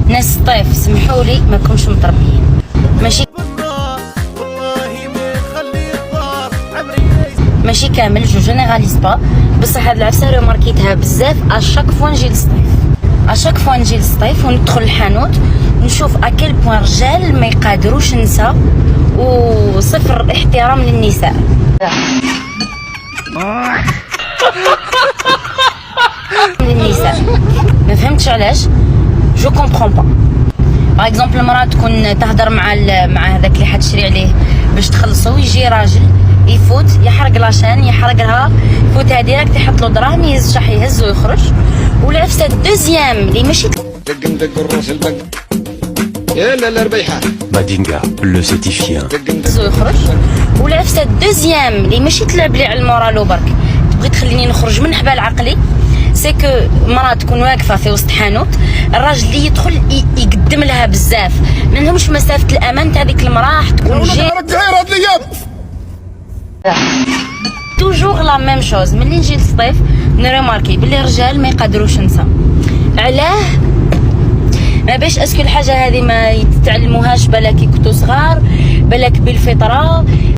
ناس طيف سمحوا لي ما كنتش متربيين. ماشي كامل جو جينيراليز با، بصح هاد العفسه ريماركيتها بزاف اشاك فوا نجي للصيف. اشاك فوا نجي للصيف وندخل الحانوت نشوف اكل بوان رجال ما يقادروش نساء وصفر احترام للنساء. للنساء ما فهمتش علاش، جو كومبرون با. باغ اكزومبل المراه تكون تهضر مع هذاك اللي حتشري عليه باش تخلصو، يجي راجل يفوت يحرق لاشان يحرقها، يفوتها ديريكت يحط له دراهم يهز شح يهز ويخرج. والعفسه الدوزيام اللي ماشي دق الروس البق يا لا ربيحه مادينغا لو سيتيفيان ويخرج. والعفسه الدوزيام اللي ماشي تلعب لي على المورالو برك، تبغي تخليني نخرج من حبال عقلي، سي كو مراه تكون واقفه في وسط حانوت، الراجل اللي يدخل يقدم لها بزاف، ما لهمش مسافه الامان تاع ديك المراه، تكون جايه توجور لا ميم شوز. ملي نجي للصيف نريماركي بلي الرجال ما يقدروش نساء. علاه؟ ما باش اسكو الحاجه هذه ما يتعلموهاش، بالك كنتو صغار، بالك بالفطره.